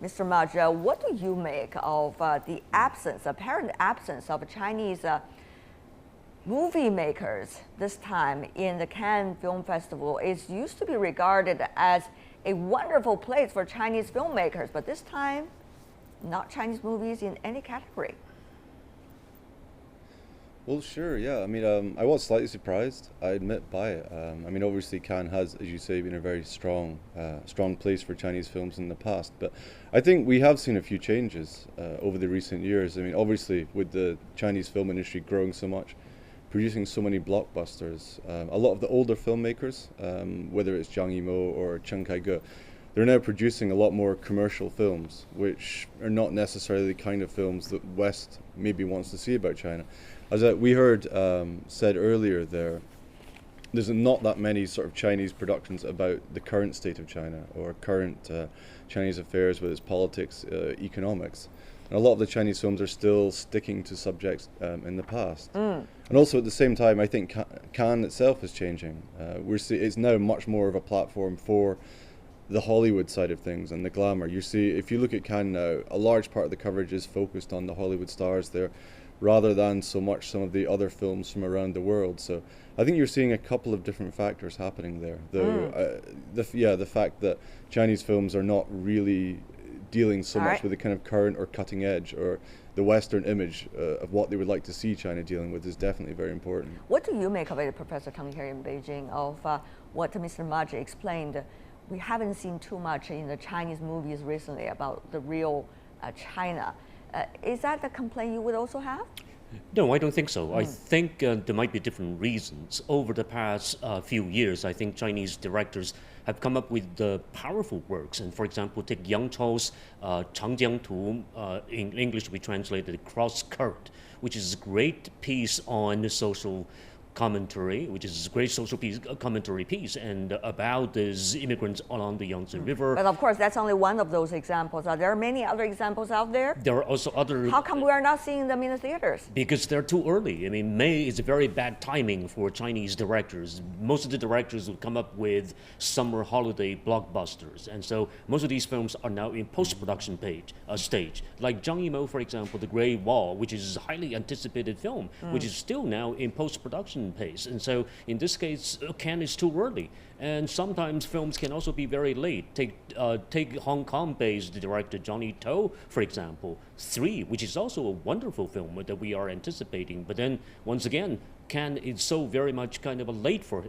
Mr. Mudge, what do you make of the apparent absence of Chinese movie makers this time in the Cannes Film Festival? It used to be regarded as a wonderful place for Chinese filmmakers, but this time, not Chinese movies in any category. Well, sure, yeah. I mean, I was slightly surprised, I admit, by it. I mean, obviously, Cannes has, as you say, been a very strong place for Chinese films in the past. But I think we have seen a few changes over the recent years. I mean, obviously, with the Chinese film industry growing so much, producing so many blockbusters, a lot of the older filmmakers, whether it's Zhang Yimou or Chen Kaige, they're now producing a lot more commercial films, which are not necessarily the kind of films that West maybe wants to see about China. As we heard said earlier there's not that many sort of Chinese productions about the current state of China or current Chinese affairs with its politics, economics. And a lot of the Chinese films are still sticking to subjects in the past. And also at the same time, I think Cannes itself is changing. It's now much more of a platform for the Hollywood side of things and the glamour. You see, if you look at Cannes now, a large part of the coverage is focused on the Hollywood stars there, rather than so much some of the other films from around the world. So I think you're seeing a couple of different factors happening there. The fact that Chinese films are not really dealing so much with the kind of current or cutting edge or the Western image of what they would like to see China dealing with is definitely very important. What do you make of it, Professor Teng here in Beijing, of what Mr. Mudge explained? We haven't seen too much in the Chinese movies recently about the real China. Is that the complaint you would also have? No, I don't think so. I think there might be different reasons. Over the past few years, I think Chinese directors have come up with powerful works. And for example, take Yang Chou's Changjiang in English we translated Cross Current, which is a great piece on social commentary, which is a great social commentary piece, and about these immigrants along the Yangtze River. But of course, that's only one of those examples. Are there many other examples out there? There are also other. How come we are not seeing them in the theaters? Because they're too early. I mean, May is a very bad timing for Chinese directors. Most of the directors will come up with summer holiday blockbusters, and so most of these films are now in post-production stage. Like Zhang Yimou, for example, The Grey Wall, which is a highly anticipated film, which is still now in post-production pace. And so in this case, Cannes is too early. And sometimes films can also be very late. Take Hong Kong-based director Johnny To, for example, 3, which is also a wonderful film that we are anticipating. But then, once again, Cannes is so very much kind of late for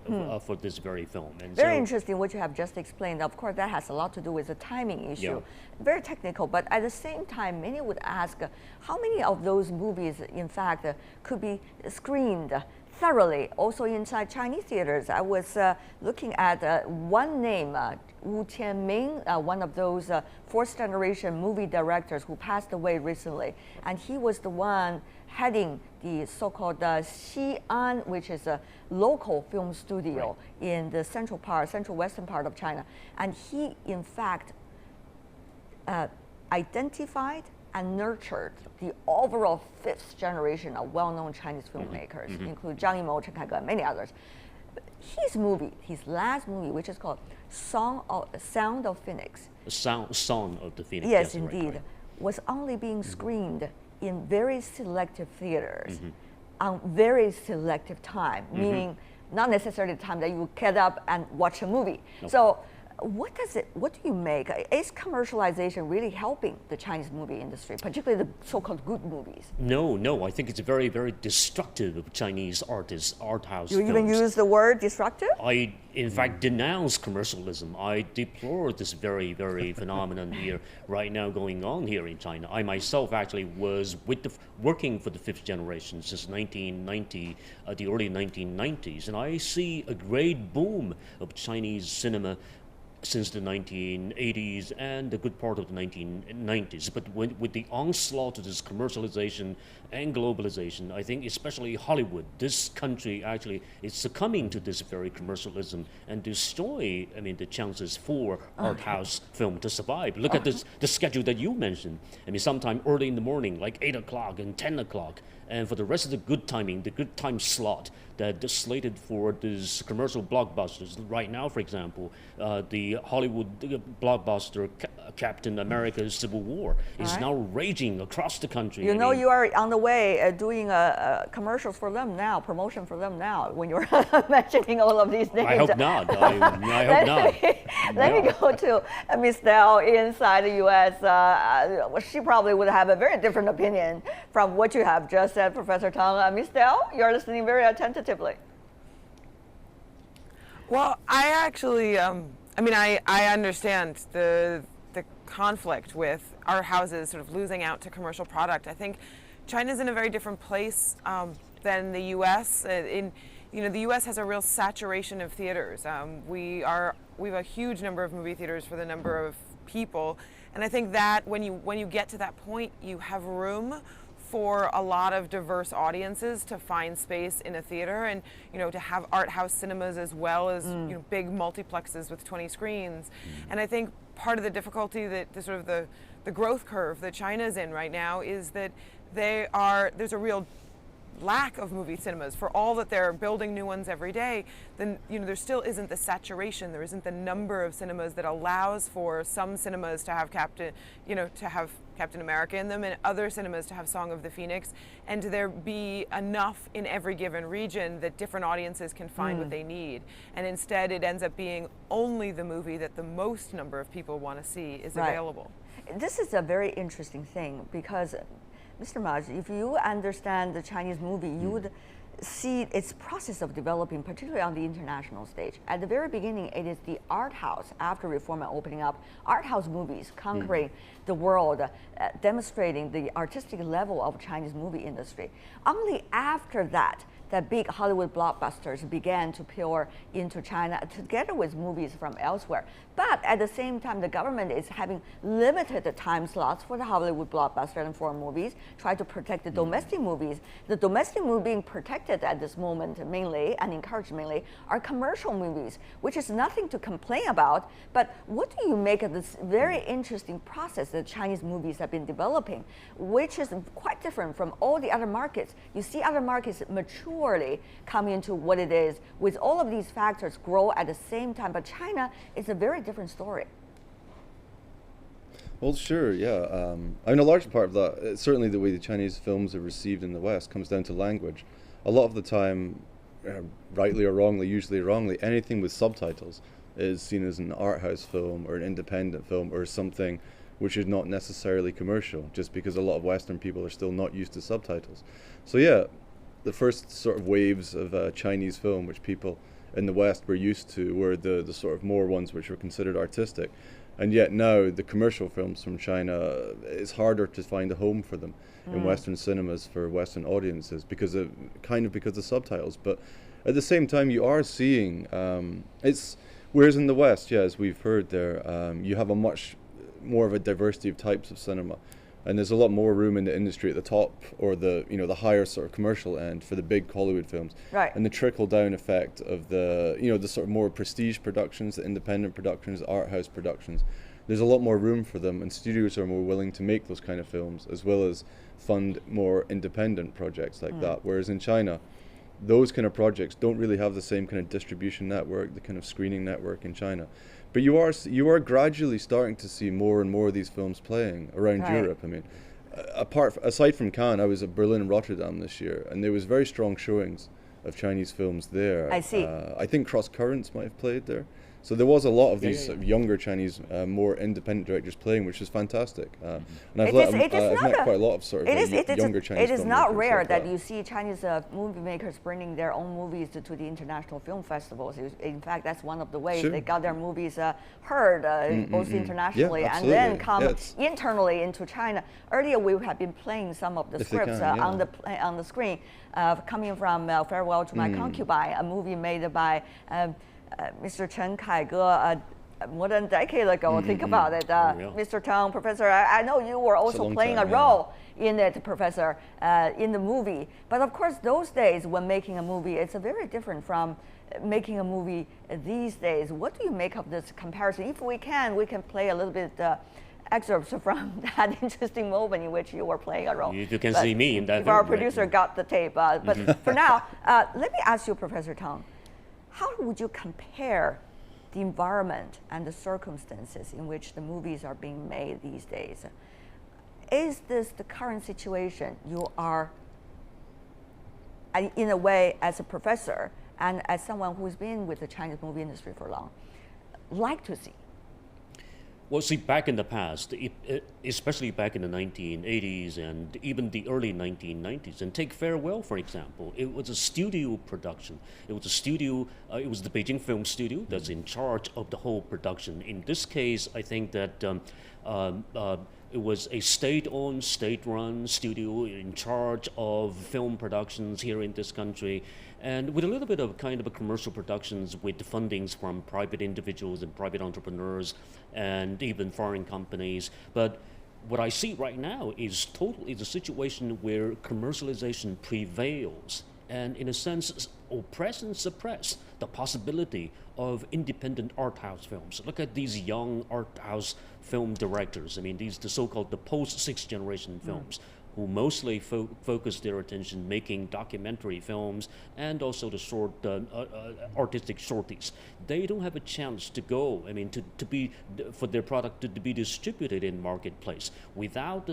this very film. And very interesting what you have just explained. Of course, that has a lot to do with the timing issue. Yeah. Very technical, but at the same time, many would ask, how many of those movies, in fact, could be screened thoroughly also inside Chinese theaters? I was looking at one name, Wu Tianming, one of those fourth generation movie directors who passed away recently. And he was the one heading the so-called Xi'an, which is a local film studio in the central western part of China. And he, in fact, identified and nurtured the overall fifth generation of well-known Chinese filmmakers, including Zhang Yimou, Chen Kaige, and many others. His last movie, which is called Sound of Phoenix. Song of the Phoenix. Yes, indeed. Right. Was only being screened in very selective theaters on very selective time, meaning not necessarily the time that you get up and watch a movie. Nope. So what do you make? Is commercialization really helping the Chinese movie industry, particularly the so-called good movies? No. I think it's very, very destructive of Chinese artists, art house You films. even use the word destructive? I, in fact, denounce commercialism. I deplore this very, very phenomenon here right now going on here in China. I myself actually was working for the fifth generation since 1990, the early 1990s, and I see a great boom of Chinese cinema since the 1980s and a good part of the 1990s. But with the onslaught of this commercialization and globalization, I think especially Hollywood, this country actually is succumbing to this very commercialism and destroy, the chances for art house film to survive. Look at the schedule that you mentioned. Sometime early in the morning, like 8 o'clock and 10 o'clock. And for the rest of the good time slot that is slated for these commercial blockbusters. Right now, for example, the the Hollywood blockbuster Captain America Civil War is now raging across the country. You know, you are on the way doing commercials for them now, promotion for them now, when you're mentioning all of these names. I hope not. I hope not. Let me go to Ms. Dell inside the U.S. She probably would have a very different opinion from what you have just said, Professor Teng. Ms. Dell, you're listening very attentively. Well, I actually, I understand the conflict with art houses sort of losing out to commercial product. I think China's in a very different place than the U.S. The U.S. has a real saturation of theaters. We have a huge number of movie theaters for the number of people, and I think that when you get to that point, you have room for a lot of diverse audiences to find space in a theater, and to have art house cinemas as well as big multiplexes with 20 screens. And I think part of the difficulty that the growth curve that China's in right now is that there's a real lack of movie cinemas. For all that they're building new ones every day, then there still isn't the saturation, there isn't the number of cinemas that allows for some cinemas to have Captain America in them, and other cinemas to have Song of the Phoenix, and to there be enough in every given region that different audiences can find what they need. And instead it ends up being only the movie that the most number of people want to see is available. This is a very interesting thing, because Mr. Mudge, if you understand the Chinese movie, you would see its process of developing, particularly on the international stage. At the very beginning, it is the art house, after reform and opening up, art house movies conquering the world, demonstrating the artistic level of Chinese movie industry. Only after that, that big Hollywood blockbusters began to pour into China together with movies from elsewhere. But at the same time, the government is having limited time slots for the Hollywood blockbuster and foreign movies, try to protect the domestic movies. The domestic movie being protected at this moment mainly, and encouraged mainly, are commercial movies, which is nothing to complain about. But what do you make of this very interesting process that Chinese movies have been developing, which is quite different from all the other markets? You see other markets maturely come into what it is, with all of these factors grow at the same time, but China is a very different story. Well, sure, yeah. I mean, a large part of that, certainly the way the Chinese films are received in the West, comes down to language. A lot of the time, rightly or wrongly, usually wrongly, anything with subtitles is seen as an art house film or an independent film or something which is not necessarily commercial, just because a lot of Western people are still not used to subtitles. So yeah, the first sort of waves of Chinese film, which people in the West were used to, were the sort of more ones which were considered artistic. And yet now the commercial films from China, it's harder to find a home for them in Western cinemas for Western audiences because of subtitles. But at the same time, you are seeing whereas in the West, yeah, as we've heard there, you have a much more of a diversity of types of cinema. And there's a lot more room in the industry at the top, or the higher sort of commercial end for the big Hollywood films. Right. And the trickle down effect of the sort of more prestige productions, the independent productions, art house productions. There's a lot more room for them, and studios are more willing to make those kind of films, as well as fund more independent projects like that. Whereas in China, those kind of projects don't really have the same kind of distribution network, the kind of screening network in China. But you are gradually starting to see more and more of these films playing around Europe. I mean, aside from Cannes, I was at Berlin and Rotterdam this year, and there was very strong showings of Chinese films there. I see. I think Cross Currents might have played there. So there was a lot of these sort of younger Chinese, more independent directors playing, which is fantastic. And I've met quite a lot of sort of younger Chinese filmmakers. It is not rare that you see Chinese movie makers bringing their own movies to the international film festivals. In fact, that's one of the ways they got their movies heard, both internationally and then come internally into China. Earlier, we have been playing some of the scripts on the screen, coming from Farewell to My Concubine, a movie made by Mr. Chen Kaige, more than a decade ago. Think about it. Mr. Teng, Professor, I know you were also playing a role in it, Professor, in the movie. But of course, those days when making a movie, it's very different from making a movie these days. What do you make of this comparison? If we can play a little bit excerpts from that interesting moment in which you were playing a role. You can see me in that. If our producer got the tape. But for now, let me ask you, Professor Teng, how would you compare the environment and the circumstances in which the movies are being made these days. Is this the current situation you are, in a way, as a professor and as someone who's been with the Chinese movie industry for long, like to see? Well, see, back in the past, especially back in the 1980s and even the early 1990s, and take Farewell, for example, it was a studio production. It was a studio, it was the Beijing Film Studio that's in charge of the whole production. In this case, I think that it was a state-owned, state-run studio in charge of film productions here in this country, and with a little bit of kind of a commercial productions with the fundings from private individuals and private entrepreneurs and even foreign companies. But what I see right now is a situation where commercialization prevails and in a sense oppress and suppress the possibility of independent art house films. Look at these young art house film directors. I mean, the so-called the post-sixth generation films, who mostly focus their attention making documentary films and also the short artistic shorties. They don't have a chance to go, I mean, to be, for their product to be distributed in marketplace without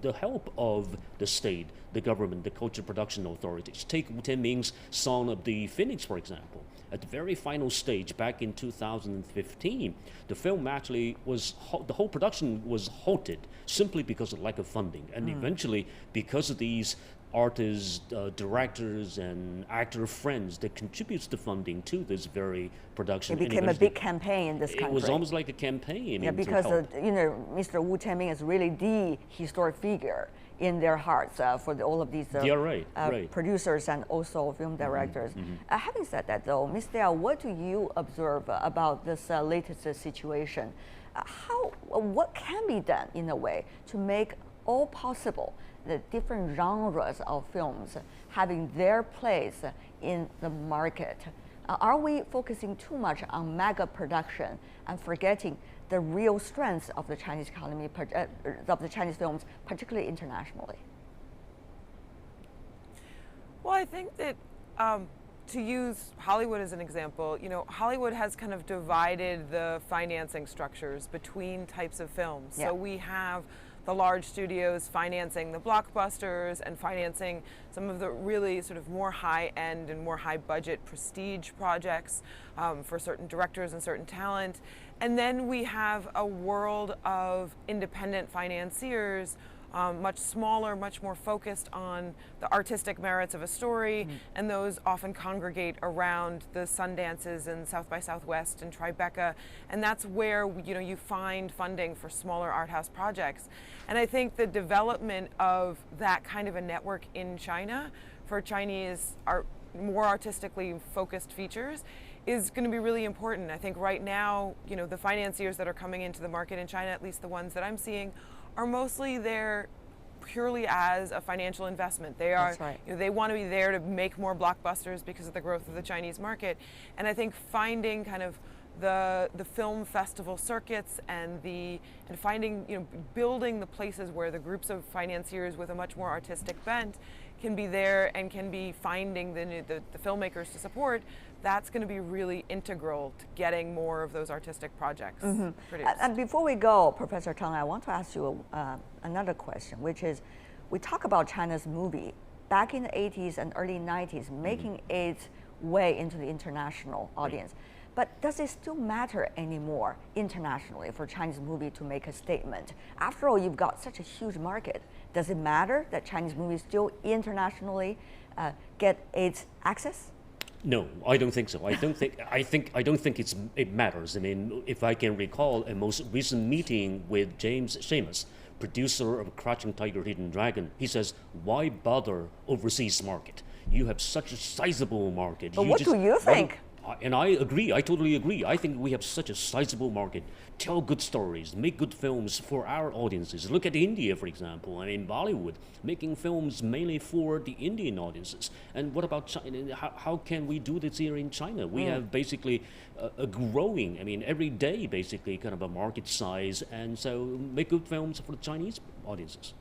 the help of the state, the government, the culture production authorities. Take Wu Tianming's Song of the Phoenix, for example. At the very final stage, back in 2015, the film actually the whole production was halted simply because of lack of funding. And eventually, because of these artists, directors, and actor friends that contributes the funding to this very production. It became a big campaign in this country. It was almost like a campaign. Yeah, because Mr. Wu Tianming is really the historic figure in their hearts for all of these producers and also film directors. Having said that, though, Ms. Dell, what do you observe about this latest situation? What can be done in a way to make all possible the different genres of films having their place in the market? Are we focusing too much on mega production and forgetting the real strengths of the Chinese economy, of the Chinese films, particularly internationally? Well, I think that to use Hollywood as an example, Hollywood has kind of divided the financing structures between types of films. Yeah. So we have the large studios financing the blockbusters and financing some of the really sort of more high-end and more high-budget prestige projects for certain directors and certain talent. And then we have a world of independent financiers, much smaller, much more focused on the artistic merits of a story, and those often congregate around the Sundances and South by Southwest and Tribeca, and that's where you find funding for smaller art house projects. And I think the development of that kind of a network in China for Chinese more artistically focused features is going to be really important. I think right now, the financiers that are coming into the market in China, at least the ones that I'm seeing, are mostly there purely as a financial investment. They are, That's right. They want to be there to make more blockbusters because of the growth of the Chinese market. And I think finding kind of the film festival circuits and finding, building the places where the groups of financiers with a much more artistic bent can be there and can be finding the filmmakers to support, that's going to be really integral to getting more of those artistic projects produced. And before we go, Professor Teng, I want to ask you another question, which is, we talk about China's movie back in the 80s and early 90s making its way into the international audience. But does it still matter anymore internationally for Chinese movie to make a statement? After all, you've got such a huge market. Does it matter that Chinese movies still internationally get its access? No, I don't think so. I don't think it matters. I mean, if I can recall a most recent meeting with James Seamus, producer of Crouching Tiger, Hidden Dragon, he says, "Why bother overseas market? You have such a sizable market." But what do you think? And I agree. I totally agree. I think we have such a sizable market. Tell good stories, make good films for our audiences. Look at India, for example. I mean, Bollywood, making films mainly for the Indian audiences. And what about China? How can we do this here in China? We have basically a growing, I mean, every day, basically, kind of a market size. And so make good films for the Chinese audiences.